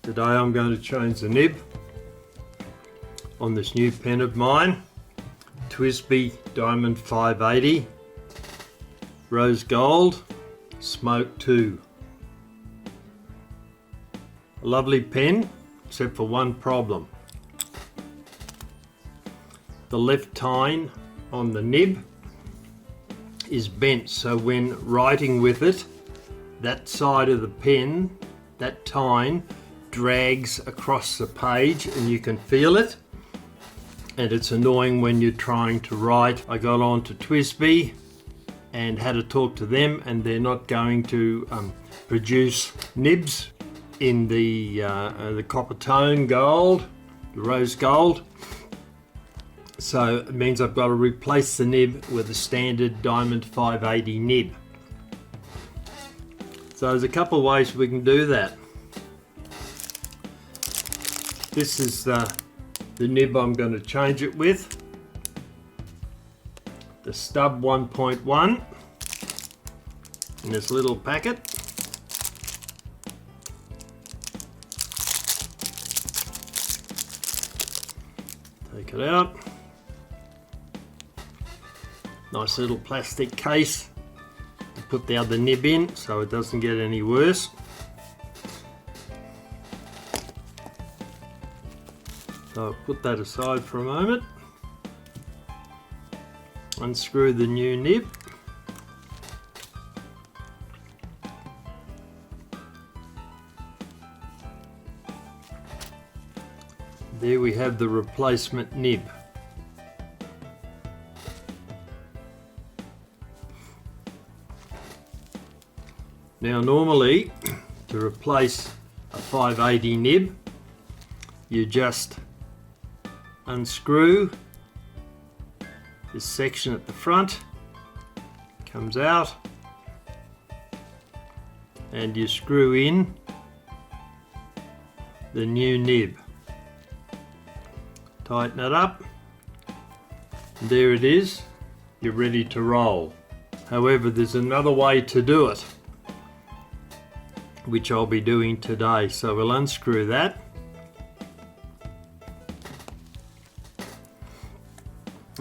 Today I'm going to change the nib on this new pen of mine, Twsbi Diamond 580 Rose Gold Smoke 2. A lovely pen, except for one problem. The left tine on the nib is bent, so when writing with it, that side of the pen, that tine, drags across the page and you can feel it, and it's annoying when you're trying to write. I got on to Twsbi and had a talk to them, and they're not going to produce nibs in the copper tone gold, the rose gold. So it means I've got to replace the nib with a standard Diamond 580 nib. So there's a couple of ways we can do that. This is the nib I'm going to change it with. The Stub 1.1 in this little packet. Take it out. Nice little plastic case to put the other nib in so it doesn't get any worse. So I'll put that aside for a moment. Unscrew the new nib. There we have the replacement nib. Now normally, to replace a 580 nib, you just unscrew this section at the front, comes out, and you screw in the new nib. Tighten it up, and there it is, you're ready to roll. However, there's another way to do it, which I'll be doing today. So we'll unscrew that.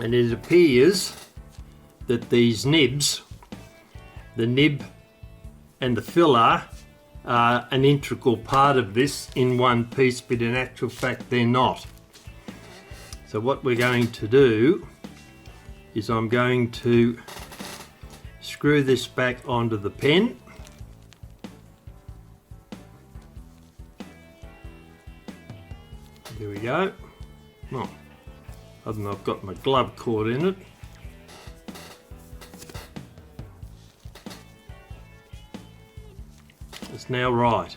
And it appears that these nibs, the nib and the filler, are an integral part of this in one piece, but in actual fact they're not. So what we're going to do is I'm going to screw this back onto the pen. There we go. Oh, other than I've got my glove caught in it. It's now right.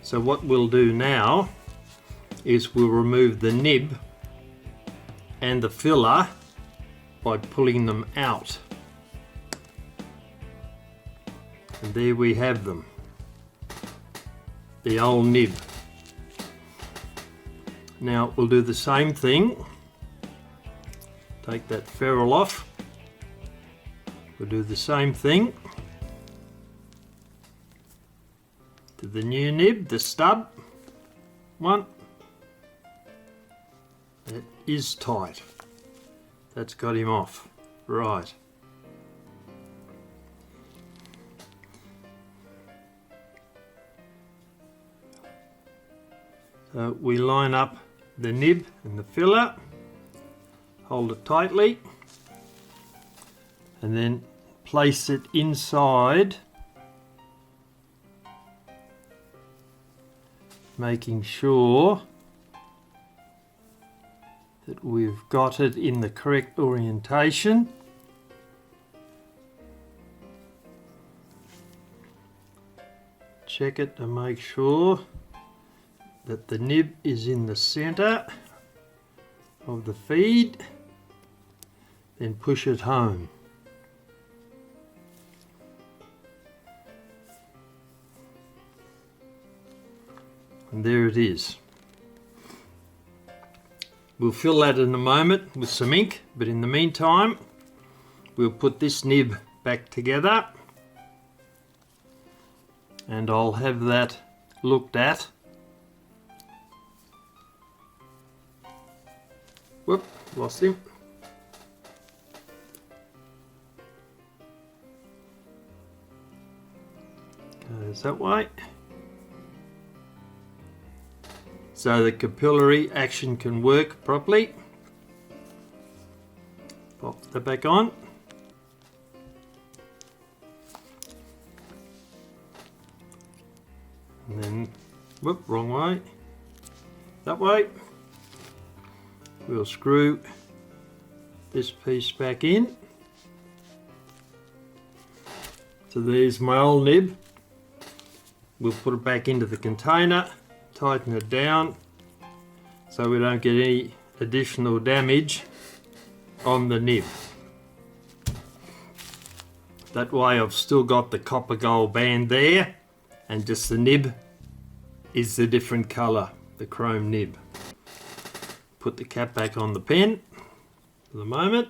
So what we'll do now is we'll remove the nib and the filler by pulling them out. And there we have them. The old nib. Now we'll do the same thing. Take that ferrule off. We'll do the same thing to the new nib, the stub one. That is tight. That's got him off. Right. So we line up the nib and the filler, hold it tightly, and then place it inside, making sure that we've got it in the correct orientation. Check it to make sure that the nib is in the center of the feed, then push it home. And there it is. We'll fill that in a moment with some ink, but in the meantime we'll put this nib back together and I'll have that looked at Whoop, lost him. Goes that way. So the capillary action can work properly. Pop that back on. And then, whoop, wrong way. That way. We'll screw this piece back in. So there's my old nib. We'll put it back into the container, tighten it down so we don't get any additional damage on the nib. That way I've still got the copper gold band there, and just the nib is the different colour, the chrome nib. Put the cap back on the pen for the moment.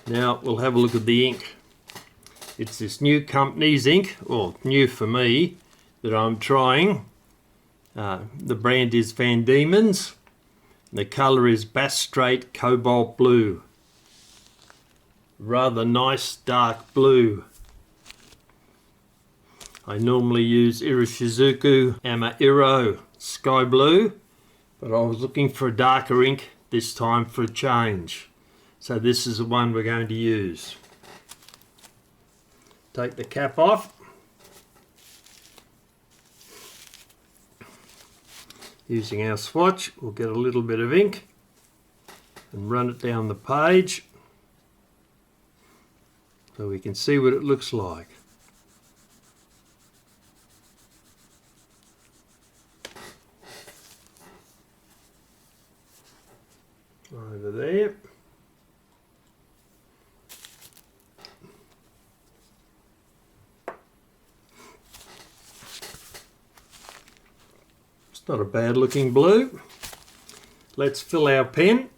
Now we'll have a look at the ink. It's this new company's ink, or new for me, that I'm trying. The brand is Van Diemen's. The colour is Strait Cobalt Blue. Rather nice dark blue. I normally use Iroshizuku Amairo Sky Blue, but I was looking for a darker ink this time for a change. So this is the one we're going to use. Take the cap off. Using our swatch, we'll get a little bit of ink and run it down the page so we can see what it looks like. Over there. It's not a bad looking blue. Let's fill our pen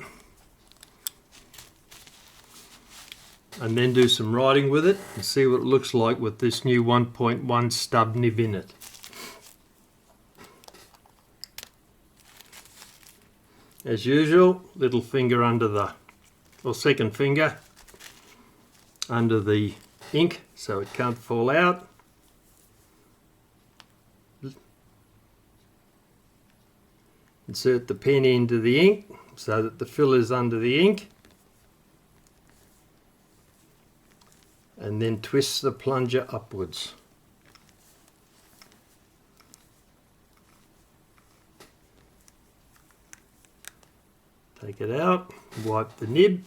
and then do some writing with it and see what it looks like with this new 1.1 stub nib in it. As usual, little finger under the, or second finger under the ink so it can't fall out. Insert the pen into the ink so that the fill is under the ink, and then twist the plunger upwards. Take it out, wipe the nib.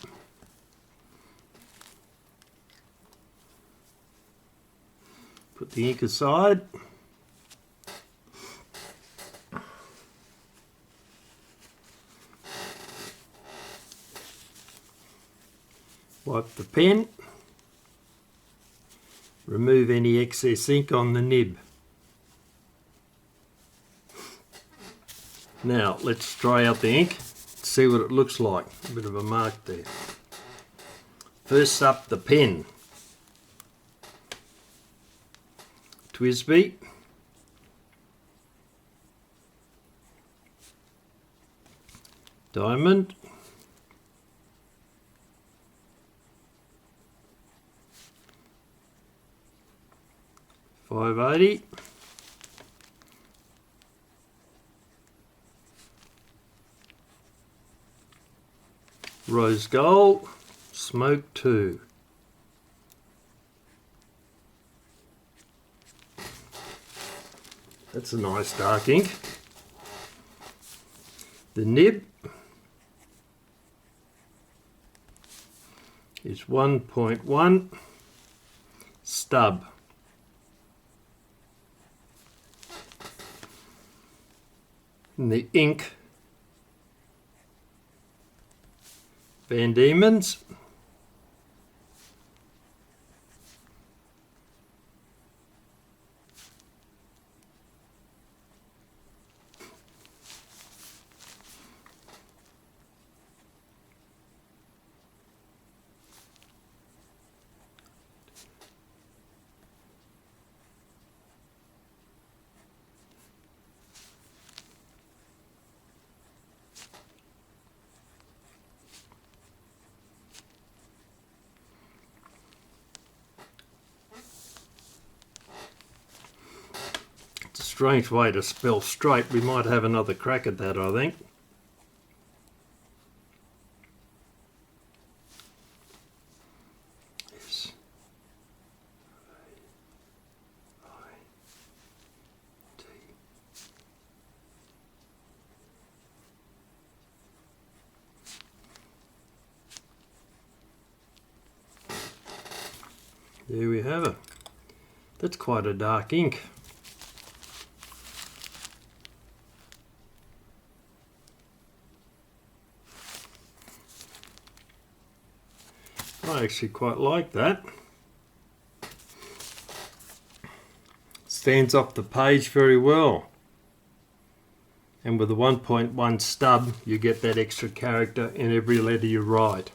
Put the ink aside. Wipe the pen. Remove any excess ink on the nib. Now let's try out the ink, see what it looks like. A bit of a mark there. First up, the pen. Twsbi. Diamond. 580. Rose Gold, Smoke 2. That's a nice dark ink. The nib is 1.1 Stub. And the ink, Van Diemen's, strange way to spell straight. We might have another crack at that, I think. Yes. I-T. There we have it. That's quite a dark ink. I actually quite like that. Stands off the page very well. And with the 1.1 stub, you get that extra character in every letter you write.